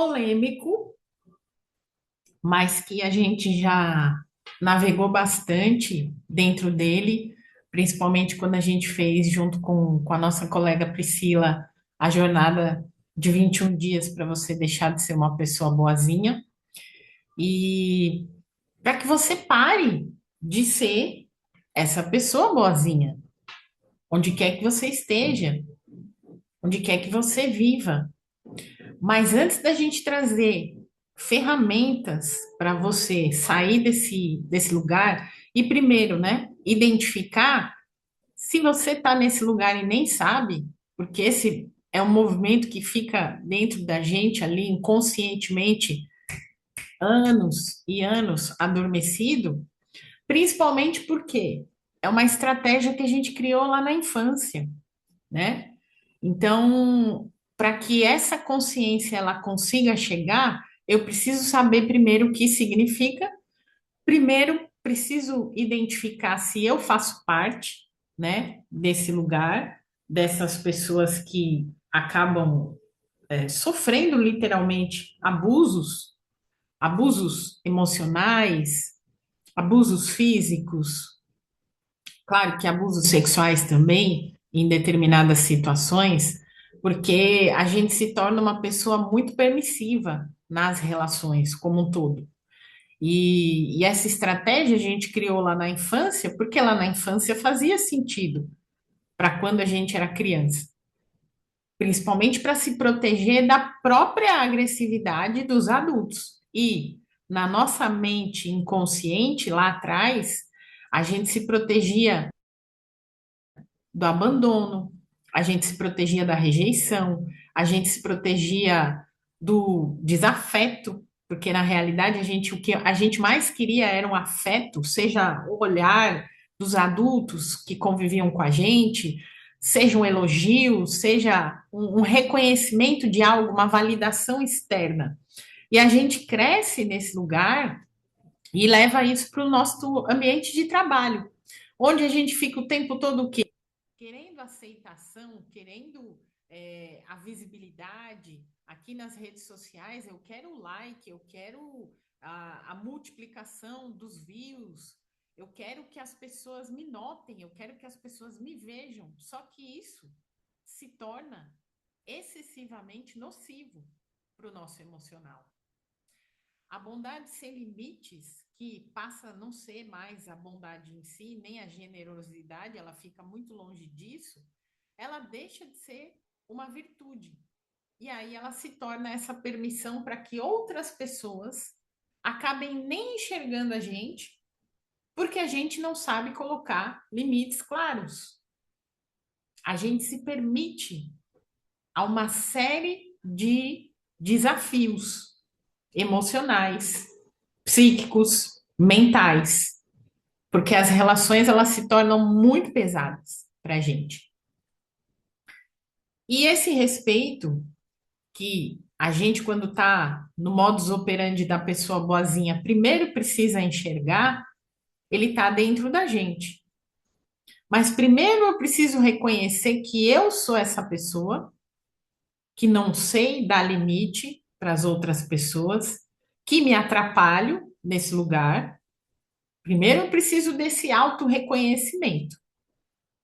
Polêmico, mas que a gente já navegou bastante dentro dele, principalmente quando a gente fez, junto com a nossa colega Priscila, a jornada de 21 dias para você deixar de ser uma pessoa boazinha e para que você pare de ser essa pessoa boazinha, onde quer que você esteja, onde quer que você viva. Mas antes da gente trazer ferramentas para você sair desse lugar, e primeiro, né, identificar se você está nesse lugar e nem sabe, porque esse é um movimento que fica dentro da gente ali inconscientemente anos e anos adormecido, principalmente porque é uma estratégia que a gente criou lá na infância, né? Então, para que essa consciência ela consiga chegar, eu preciso saber primeiro o que significa. Primeiro, preciso identificar se eu faço parte, né, desse lugar, dessas pessoas que acabam sofrendo literalmente abusos emocionais, abusos físicos, claro que abusos sexuais também, em determinadas situações, porque a gente se torna uma pessoa muito permissiva nas relações como um todo. E essa estratégia a gente criou lá na infância, porque lá na infância fazia sentido para quando a gente era criança, principalmente para se proteger da própria agressividade dos adultos. E na nossa mente inconsciente, lá atrás, a gente se protegia do abandono, a gente se protegia da rejeição, a gente se protegia do desafeto, porque na realidade o que a gente mais queria era um afeto, seja o olhar dos adultos que conviviam com a gente, seja um elogio, seja um reconhecimento de algo, uma validação externa. E a gente cresce nesse lugar e leva isso para o nosso ambiente de trabalho, onde a gente fica o tempo todo o quê? Querendo aceitação, querendo a visibilidade aqui nas redes sociais, eu quero o like, eu quero a multiplicação dos views, eu quero que as pessoas me notem, eu quero que as pessoas me vejam. Só que isso se torna excessivamente nocivo para o nosso emocional. A bondade sem limites, que passa a não ser mais a bondade em si, nem a generosidade, ela fica muito longe disso, ela deixa de ser uma virtude. E aí ela se torna essa permissão para que outras pessoas acabem nem enxergando a gente, porque a gente não sabe colocar limites claros. A gente se permite a uma série de desafios emocionais, psíquicos, mentais, porque as relações elas se tornam muito pesadas para a gente. E esse respeito que a gente, quando está no modus operandi da pessoa boazinha, primeiro precisa enxergar, ele está dentro da gente. Mas primeiro eu preciso reconhecer que eu sou essa pessoa, que não sei dar limite para as outras pessoas, que me atrapalho nesse lugar. Primeiro eu preciso desse auto-reconhecimento.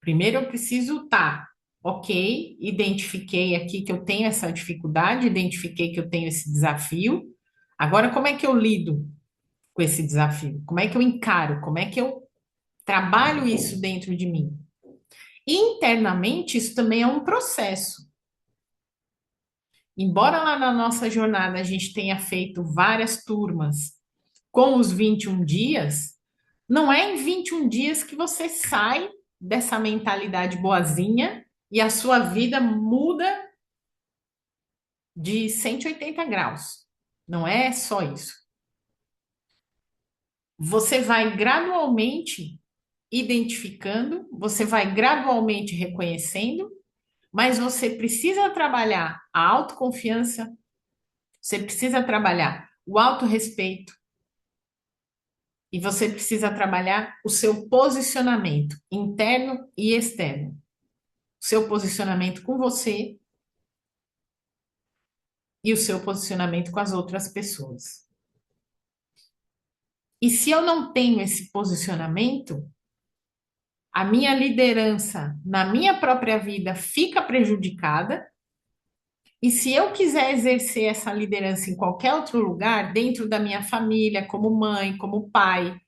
Primeiro eu preciso estar, ok, identifiquei aqui que eu tenho essa dificuldade, identifiquei que eu tenho esse desafio. Agora, como é que eu lido com esse desafio? Como é que eu encaro? Como é que eu trabalho isso dentro de mim? E internamente, isso também é um processo. Embora lá na nossa jornada a gente tenha feito várias turmas com os 21 dias, não é em 21 dias que você sai dessa mentalidade boazinha e a sua vida muda de 180 graus. Não é só isso. Você vai gradualmente identificando, você vai gradualmente reconhecendo, mas você precisa trabalhar a autoconfiança, você precisa trabalhar o autorrespeito e você precisa trabalhar o seu posicionamento interno e externo. Seu posicionamento com você, e o seu posicionamento com as outras pessoas. E se eu não tenho esse posicionamento, a minha liderança na minha própria vida fica prejudicada. E se eu quiser exercer essa liderança em qualquer outro lugar, dentro da minha família, como mãe, como pai,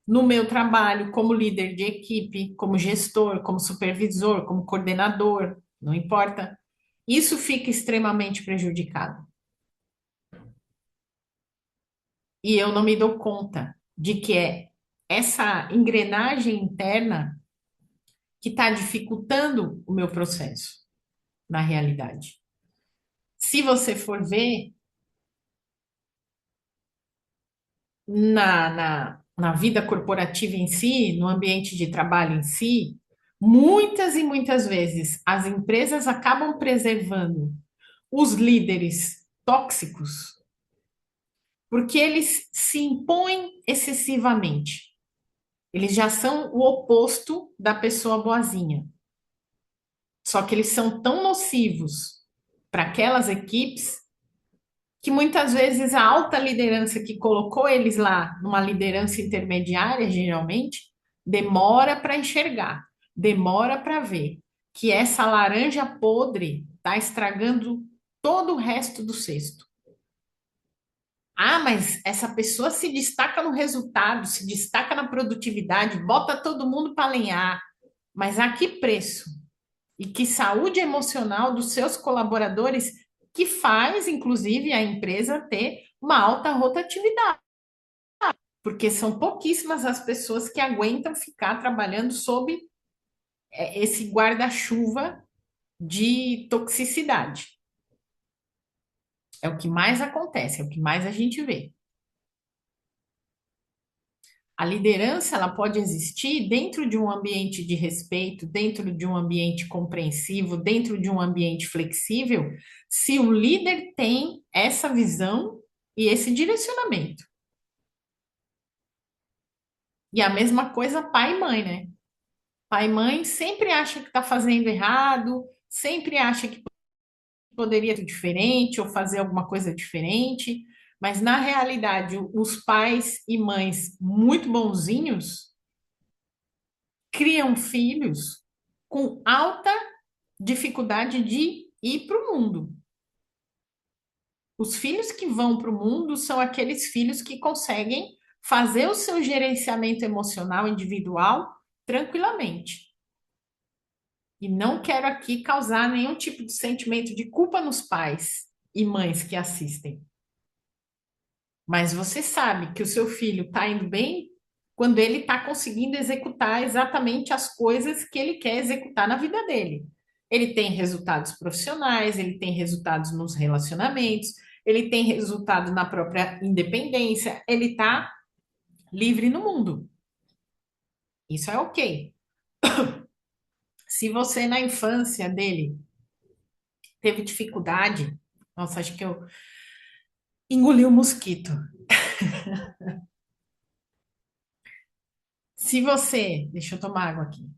no meu trabalho, como líder de equipe, como gestor, como supervisor, como coordenador, não importa, isso fica extremamente prejudicado. E eu não me dou conta de que é essa engrenagem interna que está dificultando o meu processo, na realidade. Se você for ver na vida corporativa em si, no ambiente de trabalho em si, muitas e muitas vezes as empresas acabam preservando os líderes tóxicos porque eles se impõem excessivamente. Eles já são o oposto da pessoa boazinha. Só que eles são tão nocivos para aquelas equipes que muitas vezes a alta liderança que colocou eles lá, numa liderança intermediária, geralmente, demora para enxergar, demora para ver que essa laranja podre está estragando todo o resto do cesto. Ah, mas essa pessoa se destaca no resultado, se destaca na produtividade, bota todo mundo para alinhar, mas a que preço? E que saúde emocional dos seus colaboradores que faz, inclusive, a empresa ter uma alta rotatividade, porque são pouquíssimas as pessoas que aguentam ficar trabalhando sob esse guarda-chuva de toxicidade. É o que mais acontece, é o que mais a gente vê. A liderança ela pode existir dentro de um ambiente de respeito, dentro de um ambiente compreensivo, dentro de um ambiente flexível, se o líder tem essa visão e esse direcionamento. E a mesma coisa pai e mãe, né? Pai e mãe sempre acha que está fazendo errado, sempre acha que poderia ser diferente ou fazer alguma coisa diferente, mas na realidade, os pais e mães muito bonzinhos criam filhos com alta dificuldade de ir para o mundo. Os filhos que vão para o mundo são aqueles filhos que conseguem fazer o seu gerenciamento emocional individual tranquilamente. E não quero aqui causar nenhum tipo de sentimento de culpa nos pais e mães que assistem. Mas você sabe que o seu filho está indo bem quando ele está conseguindo executar exatamente as coisas que ele quer executar na vida dele. Ele tem resultados profissionais, ele tem resultados nos relacionamentos, ele tem resultado na própria independência, ele está livre no mundo. Isso é ok. Se você na infância dele teve dificuldade, nossa, acho que eu engoli o mosquito. Se você, deixa eu tomar água aqui.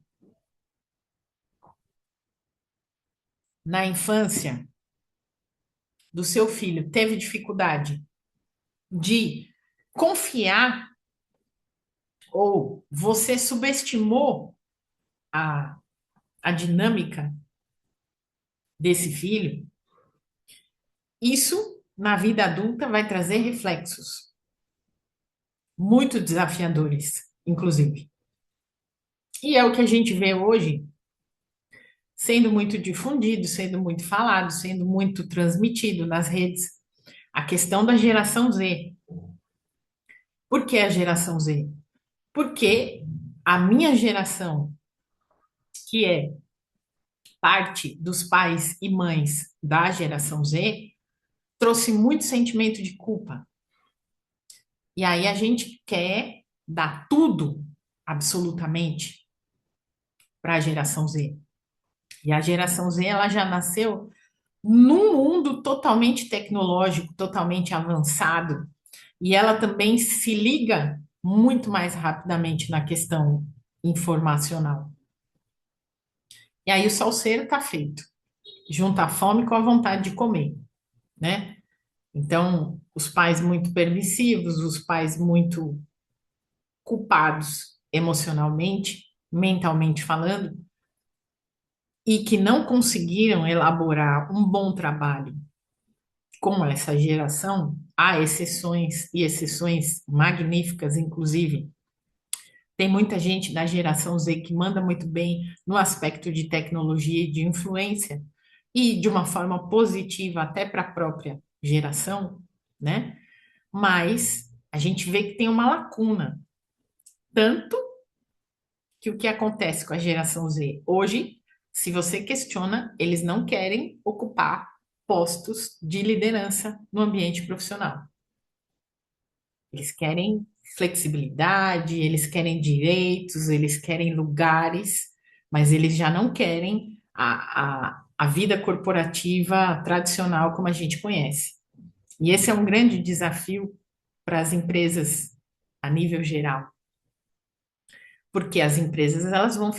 Na infância do seu filho teve dificuldade de confiar ou você subestimou a, a dinâmica desse filho, isso na vida adulta vai trazer reflexos muito desafiadores, inclusive. E é o que a gente vê hoje sendo muito difundido, sendo muito falado, sendo muito transmitido nas redes. A questão da geração Z. Por que a geração Z? Porque a minha geração, que é parte dos pais e mães da geração Z, trouxe muito sentimento de culpa. E aí a gente quer dar tudo, absolutamente, para a geração Z. E a geração Z, ela já nasceu num mundo totalmente tecnológico, totalmente avançado, e ela também se liga muito mais rapidamente na questão informacional. E aí o salseiro está feito. Junta a fome com a vontade de comer, né? Então, os pais muito permissivos, os pais muito culpados emocionalmente, mentalmente falando, e que não conseguiram elaborar um bom trabalho com essa geração, há exceções e exceções magníficas, inclusive. Tem muita gente da geração Z que manda muito bem no aspecto de tecnologia e de influência, e de uma forma positiva até para a própria geração, né? Mas a gente vê que tem uma lacuna, tanto que o que acontece com a geração Z hoje, se você questiona, eles não querem ocupar postos de liderança no ambiente profissional. Eles querem flexibilidade, eles querem direitos, eles querem lugares, mas eles já não querem a vida corporativa tradicional como a gente conhece. E esse é um grande desafio para as empresas a nível geral, porque as empresas elas vão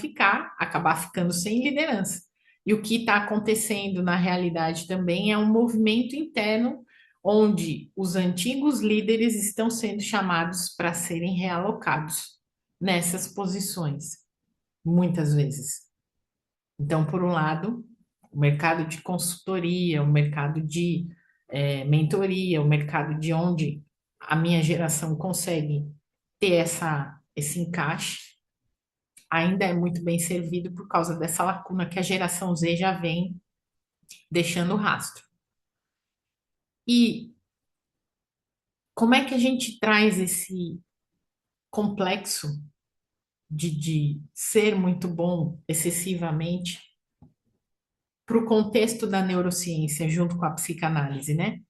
acabar ficando sem liderança. E o que está acontecendo na realidade também é um movimento interno onde os antigos líderes estão sendo chamados para serem realocados nessas posições, muitas vezes. Então, por um lado, o mercado de consultoria, o mercado de mentoria, o mercado de onde a minha geração consegue ter esse encaixe, ainda é muito bem servido por causa dessa lacuna que a geração Z já vem deixando rastro. E como é que a gente traz esse complexo de ser muito bom excessivamente para o contexto da neurociência junto com a psicanálise, né?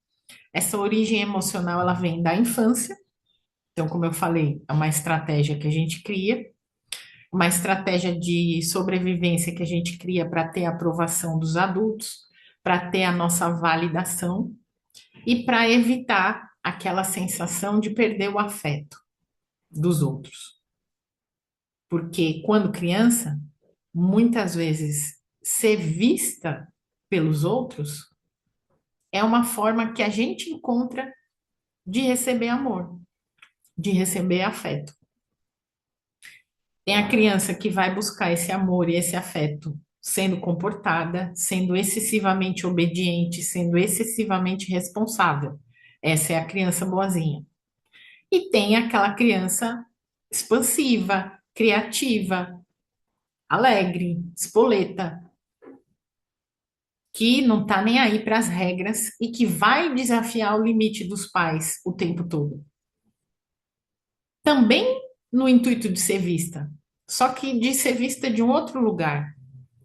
Essa origem emocional ela vem da infância. Então, como eu falei, é uma estratégia que a gente cria, uma estratégia de sobrevivência que a gente cria para ter a aprovação dos adultos, para ter a nossa validação e para evitar aquela sensação de perder o afeto dos outros. Porque quando criança, muitas vezes ser vista pelos outros é uma forma que a gente encontra de receber amor, de receber afeto. Tem a criança que vai buscar esse amor e esse afeto sendo comportada, sendo excessivamente obediente, sendo excessivamente responsável. Essa é a criança boazinha. E tem aquela criança expansiva, criativa, alegre, espoleta, que não tá nem aí para as regras e que vai desafiar o limite dos pais o tempo todo. Também no intuito de ser vista, só que de ser vista de um outro lugar,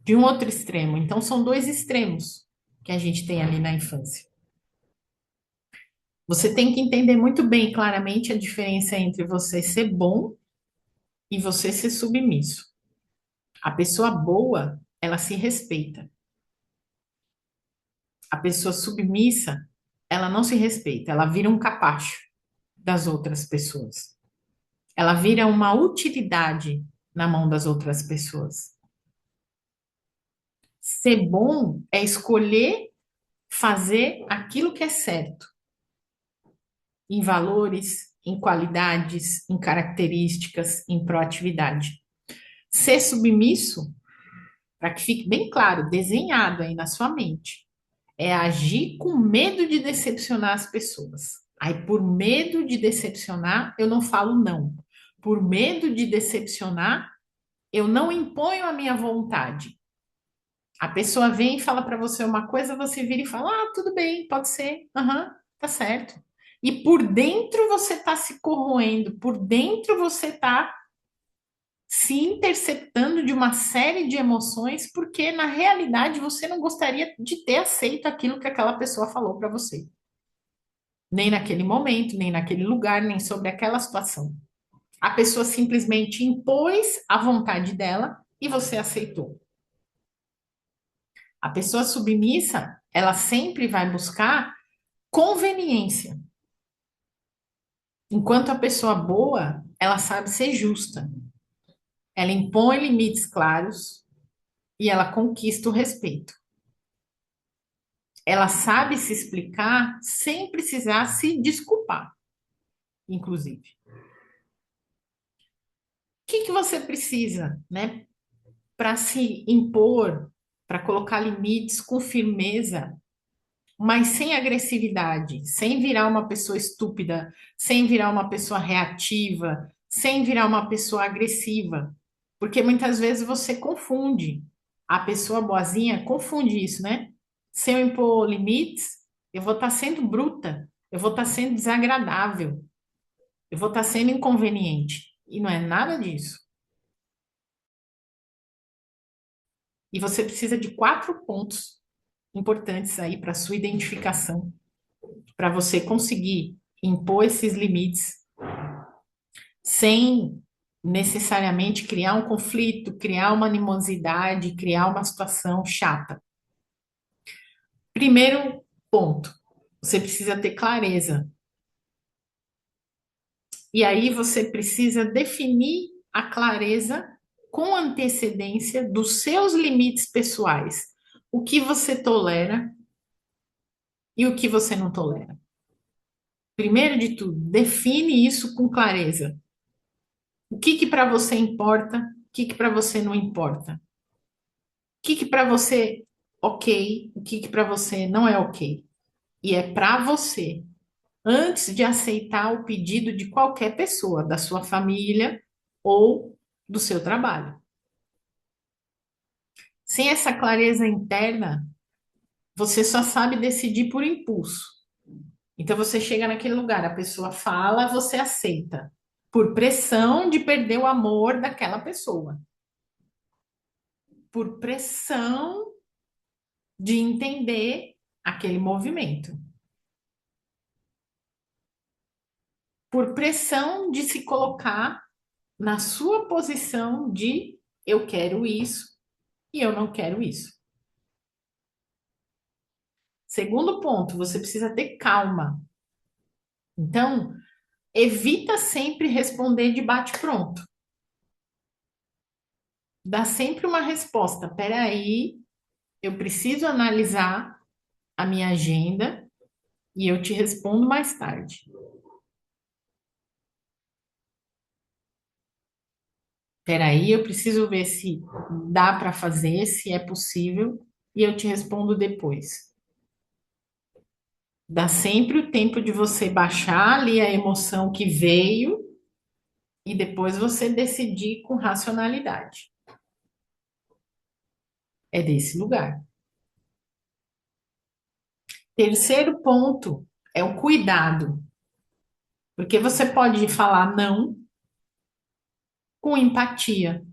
de um outro extremo. Então, são dois extremos que a gente tem ali na infância. Você tem que entender muito bem, claramente, a diferença entre você ser bom e você ser submisso. A pessoa boa, ela se respeita. A pessoa submissa, ela não se respeita, ela vira um capacho das outras pessoas. Ela vira uma utilidade na mão das outras pessoas. Ser bom é escolher fazer aquilo que é certo, em valores, em qualidades, em características, em proatividade. Ser submisso, para que fique bem claro, desenhado aí na sua mente, é agir com medo de decepcionar as pessoas. Aí, por medo de decepcionar, eu não falo não. Por medo de decepcionar, eu não imponho a minha vontade. A pessoa vem e fala para você uma coisa, você vira e fala: ah, tudo bem, pode ser, aham, tá certo. E por dentro você está se corroendo, por dentro você está se interceptando de uma série de emoções, porque na realidade você não gostaria de ter aceito aquilo que aquela pessoa falou para você. Nem naquele momento, nem naquele lugar, nem sobre aquela situação. A pessoa simplesmente impôs a vontade dela e você aceitou. A pessoa submissa, ela sempre vai buscar conveniência. Enquanto a pessoa boa, ela sabe ser justa. Ela impõe limites claros e ela conquista o respeito. ela sabe se explicar sem precisar se desculpar, inclusive. O que que você precisa, né, para se impor, para colocar limites com firmeza, mas sem agressividade, sem virar uma pessoa estúpida, sem virar uma pessoa reativa, sem virar uma pessoa agressiva? Porque muitas vezes você confunde. A pessoa boazinha confunde isso, né? Se eu impor limites, eu vou estar sendo bruta, eu vou estar sendo desagradável, eu vou estar sendo inconveniente. E não é nada disso. E você precisa de quatro pontos importantes aí para sua identificação, para você conseguir impor esses limites sem necessariamente criar um conflito, criar uma animosidade, criar uma situação chata. Primeiro ponto, você precisa ter clareza. E aí você precisa definir a clareza com antecedência dos seus limites pessoais. O que você tolera e o que você não tolera. Primeiro de tudo, define isso com clareza. O que que para você importa, o que para você não importa. O que para você ok, o que para você não é ok. E é para você, antes de aceitar o pedido de qualquer pessoa, da sua família ou do seu trabalho. Sem essa clareza interna, você só sabe decidir por impulso. Então você chega naquele lugar, a pessoa fala, você aceita, por pressão de perder o amor daquela pessoa, por pressão de entender aquele movimento, por pressão de se colocar na sua posição de eu quero isso e eu não quero isso. Segundo ponto, você precisa ter calma. Então, evita sempre responder de bate-pronto. Dá sempre uma resposta. Peraí, eu preciso analisar a minha agenda e eu te respondo mais tarde. Peraí, eu preciso ver se dá para fazer, se é possível, e eu te respondo depois. Dá sempre o tempo de você baixar ali a emoção que veio e depois você decidir com racionalidade. É desse lugar. Terceiro ponto é o cuidado, porque você pode falar não com empatia.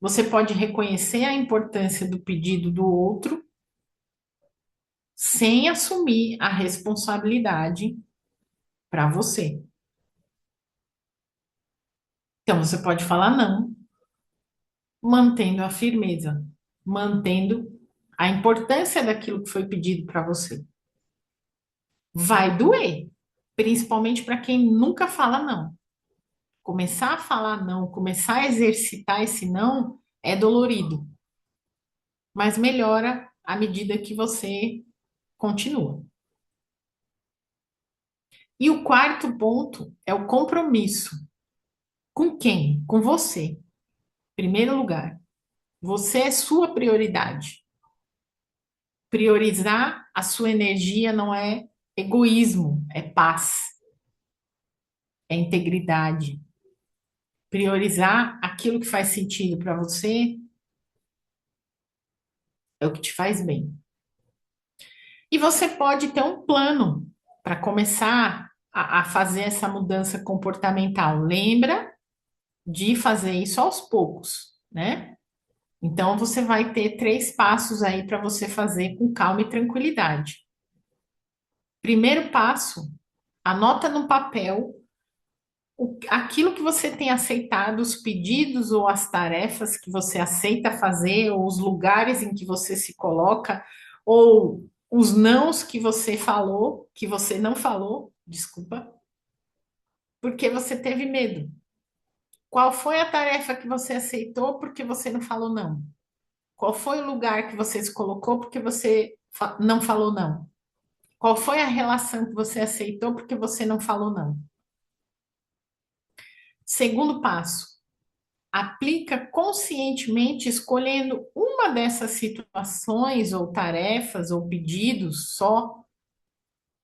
Você pode reconhecer a importância do pedido do outro sem assumir a responsabilidade para você. Então, você pode falar não, mantendo a firmeza, mantendo a importância daquilo que foi pedido para você. Vai doer, principalmente para quem nunca fala não. Começar a falar não, começar a exercitar esse não é dolorido, mas melhora à medida que você continua. E o quarto ponto é o compromisso. Com quem? Com você. Em primeiro lugar, você é sua prioridade. Priorizar a sua energia não é egoísmo, é paz, é integridade. Priorizar aquilo que faz sentido para você é o que te faz bem. E você pode ter um plano para começar a fazer essa mudança comportamental. Lembra de fazer isso aos poucos, né? Então, você vai ter três passos aí para você fazer com calma e tranquilidade. Primeiro passo, anota no papel aquilo que você tem aceitado, os pedidos ou as tarefas que você aceita fazer, ou os lugares em que você se coloca, ou os nãos que você falou, que você não falou, desculpa, porque você teve medo. Qual foi a tarefa que você aceitou porque você não falou não? Qual foi o lugar que você se colocou porque você Não falou não? Qual foi a relação que você aceitou porque você não falou não? Segundo passo, aplica conscientemente escolhendo uma dessas situações ou tarefas ou pedidos só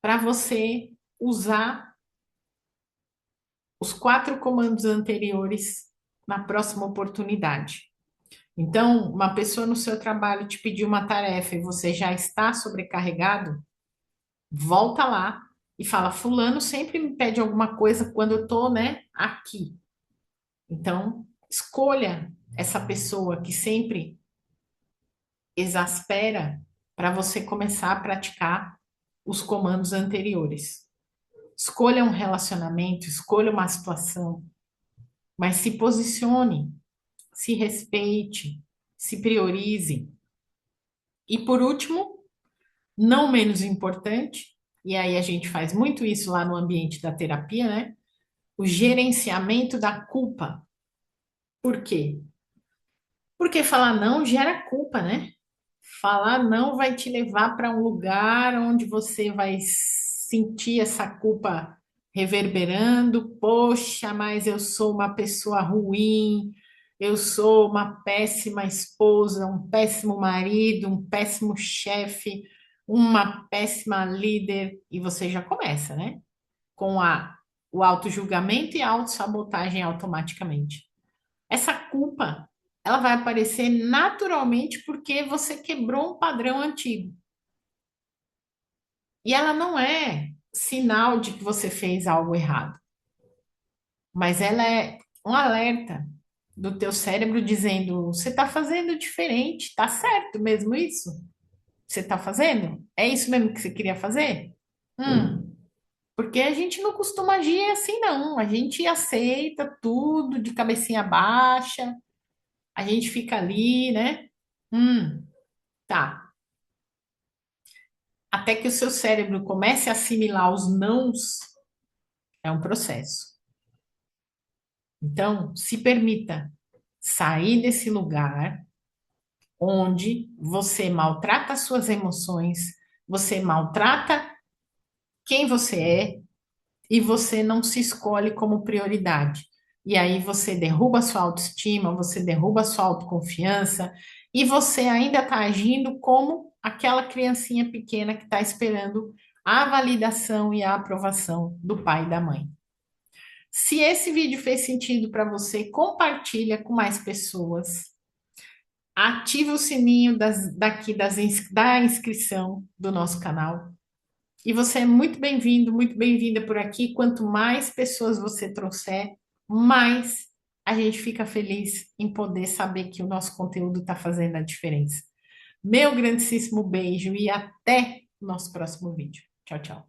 para você usar os quatro comandos anteriores na próxima oportunidade. Então, uma pessoa no seu trabalho te pediu uma tarefa e você já está sobrecarregado, volta lá e fala: Fulano sempre me pede alguma coisa quando eu estou, né, aqui. Então, escolha essa pessoa que sempre exaspera para você começar a praticar os comandos anteriores. Escolha um relacionamento, escolha uma situação, mas se posicione, se respeite, se priorize. E por último, não menos importante, e aí a gente faz muito isso lá no ambiente da terapia, né? O gerenciamento da culpa. Por quê? Porque falar não gera culpa, né? Falar não vai te levar para um lugar onde você vai sentir essa culpa reverberando. Poxa, mas eu sou uma pessoa ruim, eu sou uma péssima esposa, um péssimo marido, um péssimo chefe, uma péssima líder. E você já começa, né? Com o auto-julgamento e a autossabotagem automaticamente. Essa culpa, ela vai aparecer naturalmente porque você quebrou um padrão antigo. E ela não é sinal de que você fez algo errado, mas ela é um alerta do teu cérebro dizendo: você está fazendo diferente, tá certo mesmo isso? Você está fazendo? É isso mesmo que você queria fazer? Porque a gente não costuma agir assim, não. A gente aceita tudo de cabecinha baixa, a gente fica ali, né? Tá. Até que o seu cérebro comece a assimilar os nãos, é um processo. Então, se permita sair desse lugar onde você maltrata as suas emoções, você maltrata quem você é e você não se escolhe como prioridade. E aí você derruba a sua autoestima, você derruba a sua autoconfiança e você ainda está agindo como aquela criancinha pequena que está esperando a validação e a aprovação do pai e da mãe. Se esse vídeo fez sentido para você, compartilha com mais pessoas. Ative o sininho da inscrição do nosso canal. E você é muito bem-vindo, muito bem-vinda por aqui. Quanto mais pessoas você trouxer, mais a gente fica feliz em poder saber que o nosso conteúdo está fazendo a diferença. Meu grandíssimo beijo e até o nosso próximo vídeo. Tchau, tchau.